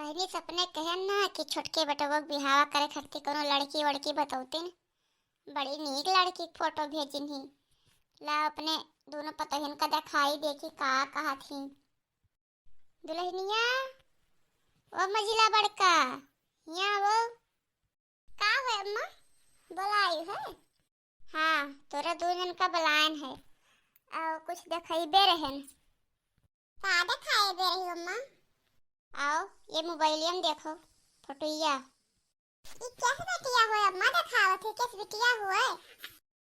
बहनी सपने कहन ना कि छोटके बटवा के बिहाव करे खातिर कोनो लड़की वड़की बतौतीन। बड़ी नीक लड़की के फोटो भेजिन ही। ला अपने दोनों पतोहिन का दिखाई देखी का कहा थी। दुल्हनिया ओ मझिला बड़का यहाँ वो का है अम्मा बुलाई है। हाँ तोरा दूल्हन का बलायन है और कुछ दिखाई रहन। का दिखाई दे रही अम्मा? आओ ये मोबाइलिया में देखो फोटोइया। ये कैसे बिटिया हुआ अम्मा दिखाओ थी किस बिटिया हुआ?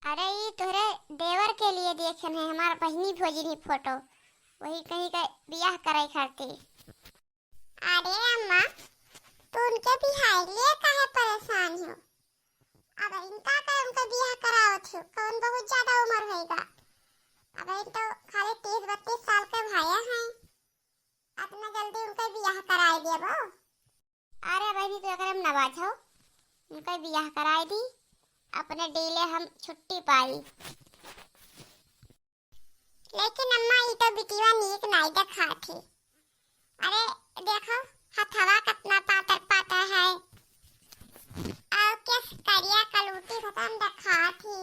अरे ये तोरे देवर के लिए देखन है हमार बहनी भेजी फोटो वही कहीं का बियाह करे खातिर। अरे अम्मा तो उनके बिहार लिए काहे परेशान हो? अब इनका का उनका बियाह कराओ थी कौन बहुत ज्यादा उम्र होएगा। अब इन तो खाली 30-32 साल के भाया हैं। इतना जल्दी उनका बियाह कराए दिए बो। अरे भाई तो अगर हम नवाज हो उनका बियाह कराए दी अपने डेले हम छुट्टी पाई। लेकिन अम्मा ये तो बिटिया नीक नहीं दिखा थी। अरे देखो हथवा कितना पातर पातर है और किस करिया कलूटी खत्म दिखा थी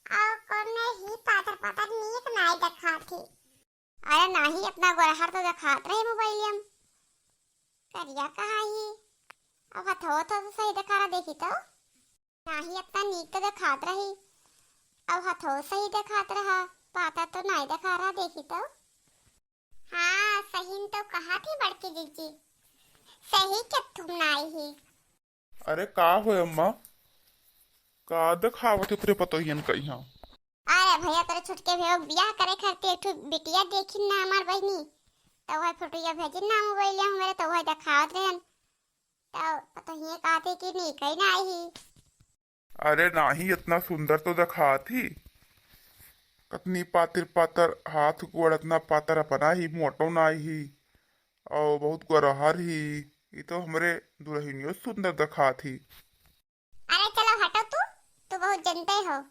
और कौन ही पातर पातर नीक नहीं दिखा थी। अरे नहीं अपना गोरहर तो दिखात रहे मोबाइलिया में करिया कहा ही अब हथो तो सही दिखा रहा देखी तो नहीं अपना नीक तो दिखात रही अब हथो सही दिखात रहा पाता तो नहीं दिखा रहा देखी तो। हाँ सही तो कहा थी बड़की जीजी सही क्या तुम नहीं ही। अरे का हो अम्मा का दिखावत है तेरे पतोहियन का यहाँ? अरे भैया तेरे छुटके भैया बियाह करे खातिर एक ठो बिटिया देखिन ना हमार बहनी तो वह फोटोया भेजिन ना मोबाइलिया मेरे तो वह दिखावत रहन तो पतोहिया कहते कि नहीं कहीं ना आई। अरे नाही इतना सुंदर तो दिखा थी कतनी पातिर पातर हाथ गोड़ इतना पातर अपना ही मोटो ना ही और बहुत गरहर ही ये तो हमरे दुल्हनियों सुंदर दिखा थी। अरे चलो हटो तू बहुत जनते हो।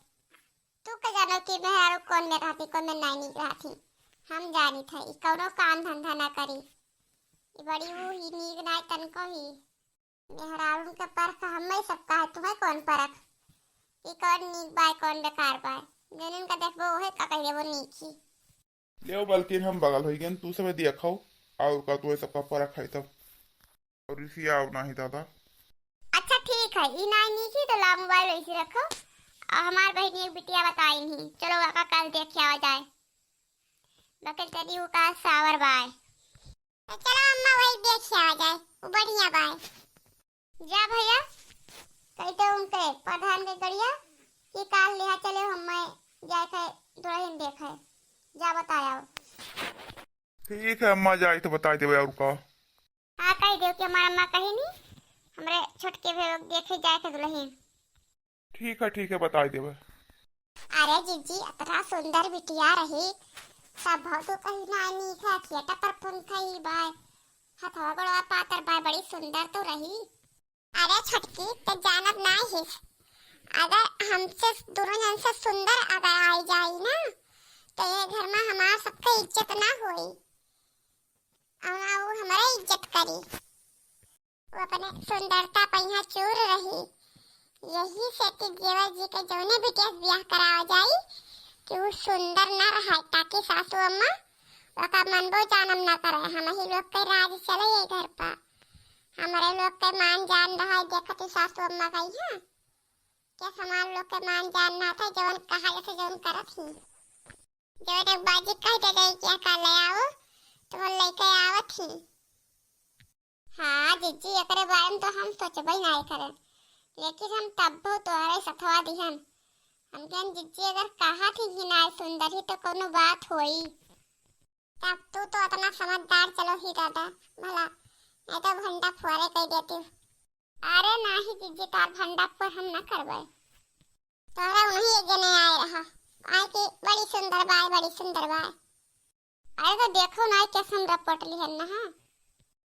तू का जानो कि मैं यार कौन में रहती कौन में नहीं रहती हम जानी था ई कौनो काम धंधा ना करी ई बड़ी वो ही नीक नाय तन को ही मेहरारू के परख हमें सबका है तुम्हें कौन परख ई कौन नीक बाय कौन बेकार बाय जनन का देखबो ओहे का कहिए वो नीक ही। ले बल्कि हम बगल हो गए तू सब देखो और का तू सबका परख है तब और इसी आओ नहीं दादा। अच्छा ठीक है ई नाय नीक ही तो ला मोबाइल ऐसे रखो और हमार बहनी एक बिटिया बताई नहीं चलो काका कल देख के आ जाए बकल तेरी वो का सावर बाय तो चलो अम्मा वही देख के आ जाए वो बढ़िया बाय जा भैया कहते उनके प्रधान के गड़िया कि काल लिहा चले हमें जाए थे दुल्हन देखे जा बताया। ठीक है अम्मा जाए तो बता दे और का। हाँ कह दो कि हमारा अम्मा कही नहीं हमरे छोटके भैया देखे जाए थे दुल्हन। ठीक है बता दे। अरे जीजी इतना सुंदर बिटिया रही सब तो कहीं ना नहीं था थिएटर पर पंखा ही बाय हथवा गोड़वा पातर बाय बड़ी सुंदर तो रही। अरे छटकी तो जानब नहीं है अगर हमसे दुल्हन से सुंदर अगर आई जाए ना तो ये घर में हमार सबका इज्जत ना होई और ना वो हमारा इज्जत करी वो अपने सुंदरता पर यहाँ चूर रही। यही से देवर जी के जौने बिटिया ब्याह करावा जाई कि वो सुंदर ना रहे ताकि सासू अम्मा ओका मनबो जानम ना करे हम ही लोग के राज चले ये घर पर हमारे लोग के मान जान रहा देखती सासू अम्मा का यहाँ क्या हमारे लोग के मान जान ना था जौन कहा जैसे जौन करत ही जौन एक बाजी कह दे गई क्या का ले आओ तो वो लेके आवत ही। हाँ जीजी एकरे बारे में तो हम सोचबे नहीं करे लेकिन हम तब तोहरे सथवा दिहन हम जन जिज्जी अगर कहा थी कि ना सुंदर ही तो कोनो बात होई तब तू तो इतना समझदार चलो ही दादा भला नहीं तो भंडा फुआरे कह देती। अरे नहीं जिज्जी तार भंडा फुआर हम ना करबे तोहरा उन्हीं जने आए रहा आए कि बड़ी सुंदर बाय। अरे तो देखो ना कैसन रपट लिहन ना।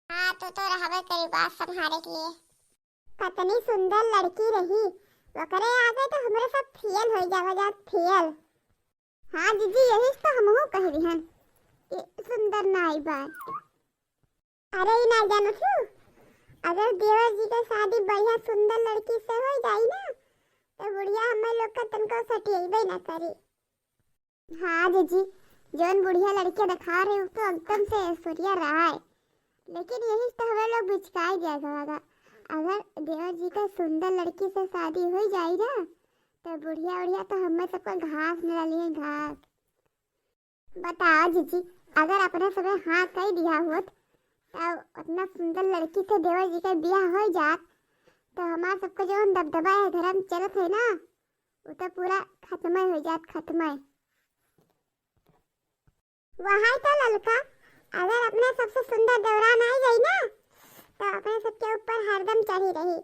हाँ तो रहबे करी बात संभाले के लिए कितनी सुंदर लड़की रही वो करे आगे तो हमारे सब फेल हो जावा फेल। हाँ जीजी यही तो हमहू कह रही हन सुंदर नाई बात। अरे ई ना जानो छू, अगर देवर जी का शादी बढ़िया सुंदर लड़की से हो जाई ना तो बुढ़िया हमें लोग का तनको सटियबे ना करी। हाँ जीजी, जौन बुढ़िया लड़की दिखा रहे हो तो एकदम से ऐश्वर्या राय, लेकिन यही तो हमें लोग बिचकाई दिया जाएगा। अगर देवर जी का सुंदर लड़की से शादी हो जाए ना तो बुढ़िया बुढ़िया तो हमें सबको घास न डालिए घास। बताओ जीजी, अगर अपने समय हाँ कह दिया होत तो उतना सुंदर लड़की से देवर जी का ब्याह हो जात तो हमारा सबको जो दबदबा है धर्म चलत है ना वो तो पूरा खत्म हो जात, खत्म। वहाँ तो ललका, अगर अपने सबसे सुंदर दौरान आ जाए ना तो अपने सबके ऊपर हरदम चढ़ी रही,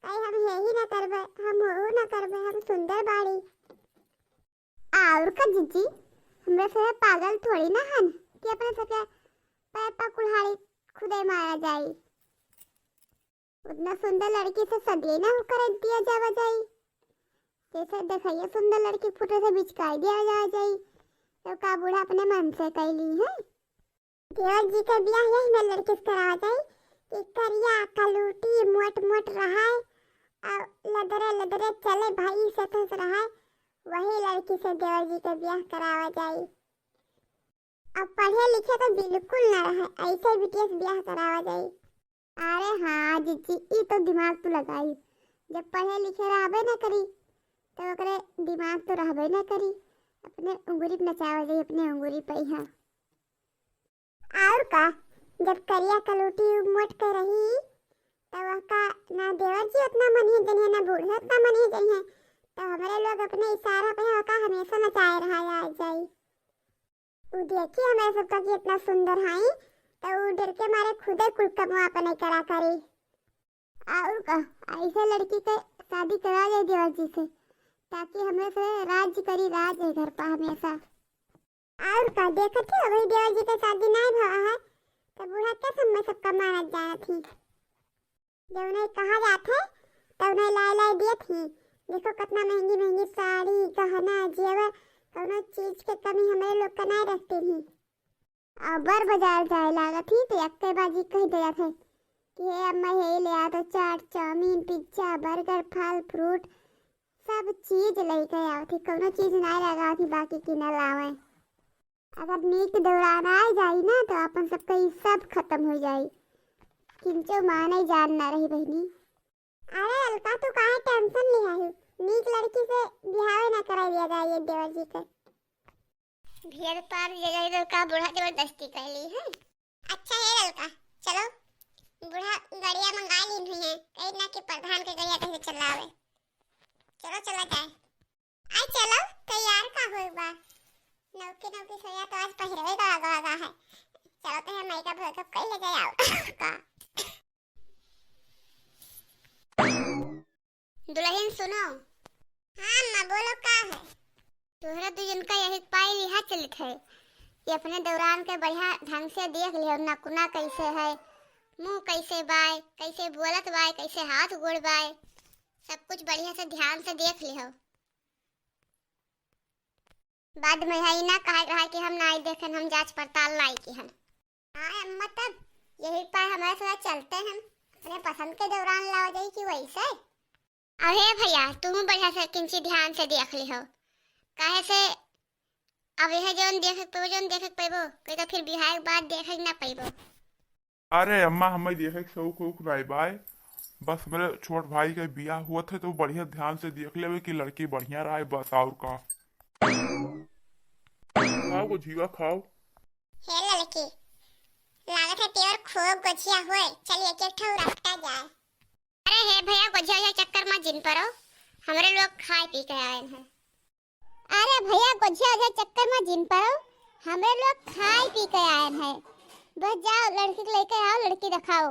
कहीं हम यही ना करबे, हम वो ना करबे, हम सुंदर बाड़ी। और का जीजी, हमरे से पागल थोड़ी ना हन कि अपने सबके पैर पर कुल्हाड़ी खुदे मारा जाए। उतना सुंदर लड़की से सदिए ना होकर दिया जावा जाए, जैसे देखिए सुंदर लड़की फुटे से बिचकाई दिया जाए तो का बूढ़ा अपने मन से कैली है। देवर जी का ब्याह यही में लड़की से करावा जाए कि करिया कलूटी मोट मोट रहा और लदरे लदरे चले भाई से फंस रहा, वही लड़की से देवर जी का ब्याह करावा जाए। अब पढ़े लिखे तो बिल्कुल ना रहे, ऐसे बीटीएस ब्याह करावा जाए। अरे हाँ जीजी, ई तो दिमाग तो लगाई, जब पढ़े लिखे रहबे ना करी तो ओकरे दिमाग तो रहबे ना करी, अपने उंगली पे नचावा जाए, अपने उंगली पे ही। और का, जब करिया कलूटी मोट कर रही तो वह का ना देवर जी उतना मन ही दिन है ना बूढ़े उतना मन ही दिन है, तो हमारे लोग अपने इशारा पे का हमेशा नचाए रहा जाए। वो देखिए हमारे सबका कि इतना सुंदर है तो वो डर के मारे खुदे कुल कमवा अपने करा करी। और का, ऐसे लड़की के शादी करा जाए देवर जी से ताकि हमें से राज्य करी, राज है घर पर हमेशा। और का, देखत ही वही देवर जी के शादी नहीं भवा है तो बूढ़ा के समय सबका मारा जाना थी, जब उन्हें कहा जाते तब उन्हें लाई लाई दिए थी। देखो कितना महंगी महंगी साड़ी गहना जेवर, कोनो चीज के कमी हमारे लोग का नहीं रखती थी। और बर बाजार जाए लागा थी तो यक्के बाजी कह दिया थे कि हे अम्मा हे ले आ तो चाट चाउमीन पिज्जा बर्गर फल फ्रूट सब चीज लेके आओ थी, कोनो चीज नहीं लगा थी बाकी की न लावे। अगर नीक दौरान आ जाई ना तो अपन सबका ये सब खत्म हो जाई, किंचो माने जान ना रही बहनी। अरे अलका तू काहे टेंशन लिया है, नीक लड़की से बिहाव ना करा दिया जाए देवर जी के। भेड़ पार जगह तो का बूढ़ा जबरदस्ती कर ली है। अच्छा है अलका, चलो बूढ़ा गाड़ियां मंगा ली हुई है, कहीं ना कि प्रधान के गाड़ियां कैसे चलावे, चलो चला जाए। आई चलो तैयार का हो बा, नौकी नौकी सोया तो आज पहरवे का आगा है, चलो तो हम मेकअप वेकअप कर ले जाए आओ का। दुल्हन सुनो। हाँ माँ बोलो का है। तोहरा दुजन का यही पाई लिहा चलित है कि अपने दौरान के बढ़िया ढंग से देख लियो, नकुना कैसे है, मुंह कैसे बाय, कैसे बोलत बाय, कैसे हाथ गोड़ बाय, सब कुछ बढ़िया से ध्यान से देख लियो। बाद में है ना कहे रहा कि हम नहीं देखें, हम जांच पड़ताल लाई की हम। हाँ अम्मा तब यही पाए हमारे साथ चलते हैं, अपने पसंद के दौरान लाओ जाए कि वैसे। अरे भैया तुम बढ़िया से किंची ध्यान से देख लियो, काहे से अब यह जोन देख पेबो कोई तो फिर बिहार के बाद देख ना पेबो। अरे अम्मा हमें देखे के शौक उक नहीं बाय, बस मेरे छोट भाई का ब्याह हुआ था तो बढ़िया ध्यान से देख ले कि लड़की बढ़िया रहा है बस। और का खाओ गुजिया खाओ। हे लड़की लागत है तेवर खूब गुजिया हुए, चलिए एक ठो रखता जाए। अरे हे भैया गुजिया चक्कर में जिन पड़ो, हमरे लोग खाए पी के आए हैं। अरे भैया गुजिया चक्कर में जिन पड़ो, हमें लोग खाए पी के आए हैं, बस जाओ लड़की को लेके आओ, लड़की दिखाओ।